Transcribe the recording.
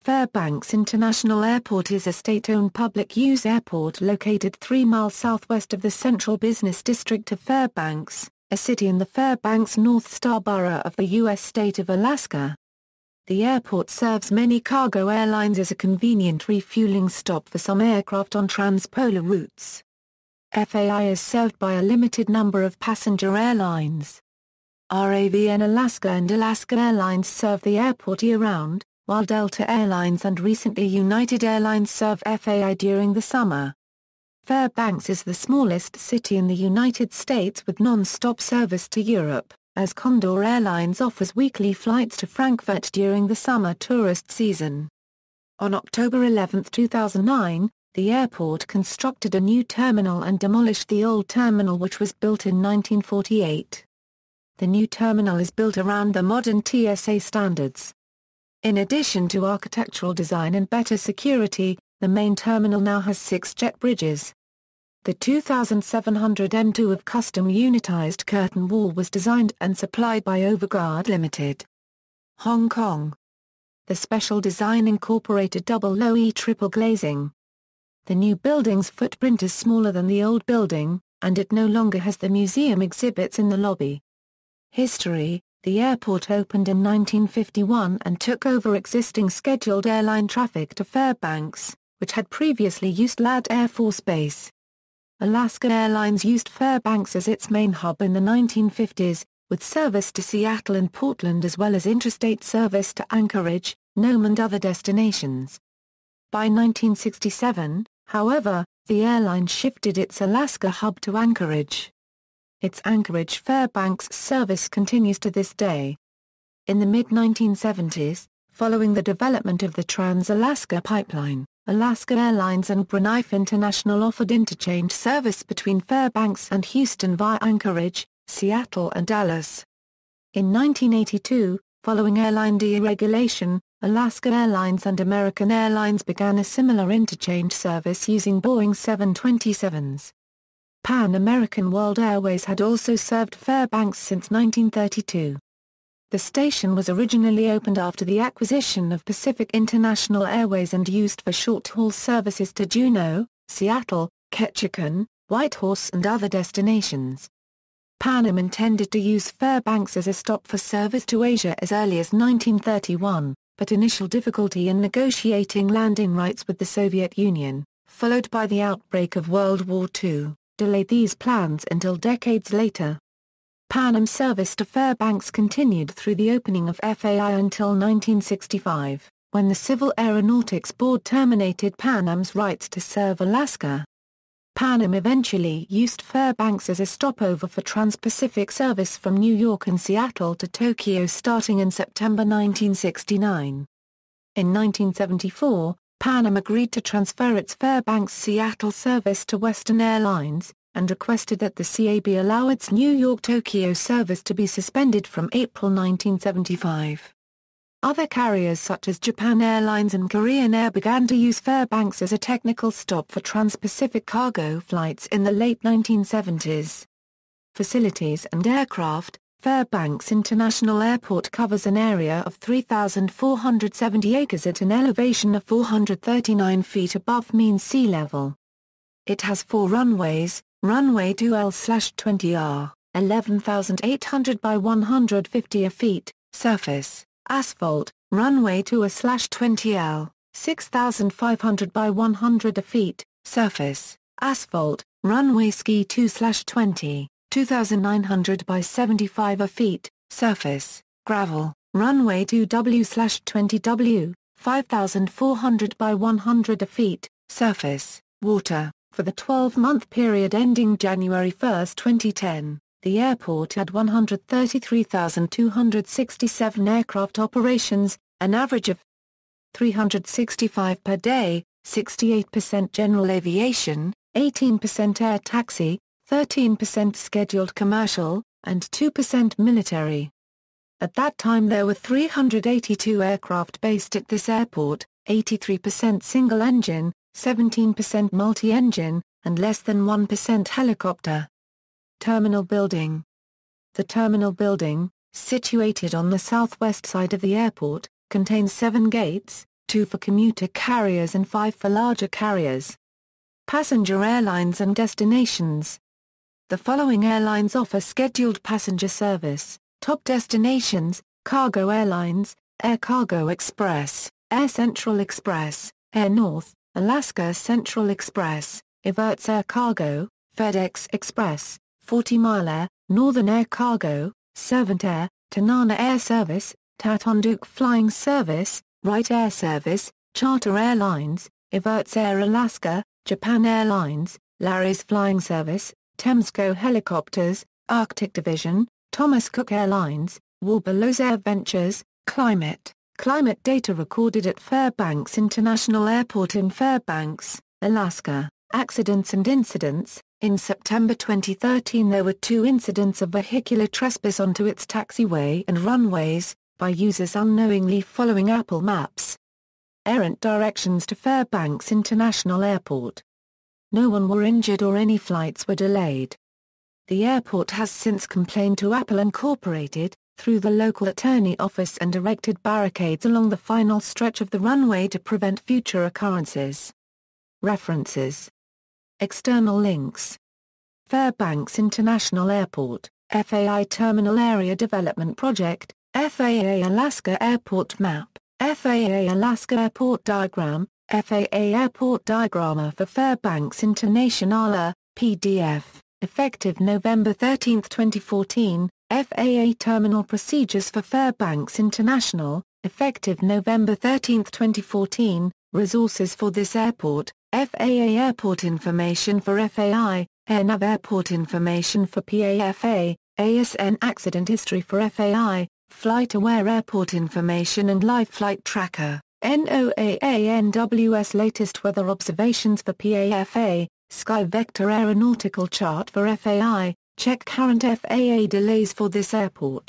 Fairbanks International Airport is a state-owned public-use airport located 3 miles southwest of the central business district of Fairbanks, a city in the Fairbanks North Star Borough of the U.S. state of Alaska. The airport serves many cargo airlines as a convenient refueling stop for some aircraft on transpolar routes. FAI is served by a limited number of passenger airlines. Ravn Alaska and Alaska Airlines serve the airport year-round, while Delta Airlines and recently United Airlines serve FAI during the summer. Fairbanks is the smallest city in the United States with non-stop service to Europe, as Condor Airlines offers weekly flights to Frankfurt during the summer tourist season. On October 11, 2009, the airport constructed a new terminal and demolished the old terminal which was built in 1948. The new terminal is built around the modern TSA standards. In addition to architectural design and better security, the main terminal now has 6 jet bridges. The 2700 M2 of custom unitized curtain wall was designed and supplied by Overguard Limited. Hong Kong. The special design incorporated double low E triple glazing. The new building's footprint is smaller than the old building, and it no longer has the museum exhibits in the lobby. History. The airport opened in 1951 and took over existing scheduled airline traffic to Fairbanks, which had previously used Ladd Air Force Base. Alaska Airlines used Fairbanks as its main hub in the 1950s, with service to Seattle and Portland as well as interstate service to Anchorage, Nome and other destinations. By 1967, however, the airline shifted its Alaska hub to Anchorage. Its Anchorage-Fairbanks service continues to this day. In the mid-1970s, following the development of the Trans-Alaska Pipeline, Alaska Airlines and Brunei International offered interchange service between Fairbanks and Houston via Anchorage, Seattle and Dallas. In 1982, following airline deregulation, Alaska Airlines and American Airlines began a similar interchange service using Boeing 727s. Pan American World Airways had also served Fairbanks since 1932. The station was originally opened after the acquisition of Pacific International Airways and used for short-haul services to Juneau, Seattle, Ketchikan, Whitehorse and other destinations. Pan Am intended to use Fairbanks as a stop for service to Asia as early as 1931, but initial difficulty in negotiating landing rights with the Soviet Union, followed by the outbreak of World War II, delayed these plans until decades later. Pan Am service to Fairbanks continued through the opening of FAI until 1965, when the Civil Aeronautics Board terminated Pan Am's rights to serve Alaska. Pan Am eventually used Fairbanks as a stopover for trans-Pacific service from New York and Seattle to Tokyo starting in September 1969. In 1974, Pan Am agreed to transfer its Fairbanks-Seattle service to Western Airlines, and requested that the CAB allow its New York-Tokyo service to be suspended from April 1975. Other carriers such as Japan Airlines and Korean Air began to use Fairbanks as a technical stop for trans-Pacific cargo flights in the late 1970s. Facilities and aircraft. Fairbanks International Airport covers an area of 3,470 acres at an elevation of 439 feet above mean sea level. It has 4 runways, runway 2L/20R, 11,800 by 150 feet, surface, asphalt, runway 2A/20L, 6,500 by 100 feet, surface, asphalt, runway ski 2/20. 2,900 by 75 feet, surface, gravel, runway 2W/20W, 5,400 by 100 feet, surface, water. For the 12-month period ending January 1, 2010, the airport had 133,267 aircraft operations, an average of 365 per day, 68% general aviation, 18% air taxi, 13% scheduled commercial, and 2% military. At that time there were 382 aircraft based at this airport, 83% single-engine, 17% multi-engine, and less than 1% helicopter. Terminal Building. The terminal building, situated on the southwest side of the airport, contains 7 gates, 2 for commuter carriers and 5 for larger carriers. Passenger airlines and destinations. The following airlines offer scheduled passenger service. Top destinations: Cargo Airlines, Air Cargo Express, Air Central Express, Air North, Alaska Central Express, Everts Air Cargo, FedEx Express, 40 Mile Air, Northern Air Cargo, Servant Air, Tanana Air Service, Tatonduk Flying Service, Wright Air Service, Charter Airlines, Everts Air Alaska, Japan Airlines, Larry's Flying Service, Temsco Helicopters, Arctic Division, Thomas Cook Airlines, Warburlos Air Ventures. Climate data recorded at Fairbanks International Airport in Fairbanks, Alaska. Accidents and incidents. In September 2013 there were 2 incidents of vehicular trespass onto its taxiway and runways, by users unknowingly following Apple Maps. Errant directions to Fairbanks International Airport. No one were injured or any flights were delayed. The airport has since complained to Apple Incorporated, through the local attorney office, and erected barricades along the final stretch of the runway to prevent future occurrences. References. External links. Fairbanks International Airport, FAI Terminal Area Development Project, FAA Alaska Airport Map, FAA Alaska Airport Diagram, FAA Airport Diagrammer for Fairbanks International, PDF, effective November 13, 2014, FAA Terminal Procedures for Fairbanks International, effective November 13, 2014, resources for this airport, FAA Airport Information for FAI, AirNav Airport Information for PAFA, ASN Accident History for FAI, FlightAware Airport Information and Live Flight Tracker, NOAA-NWS Latest Weather Observations for PAFA, Sky Vector Aeronautical Chart for FAI, check current FAA delays for this airport.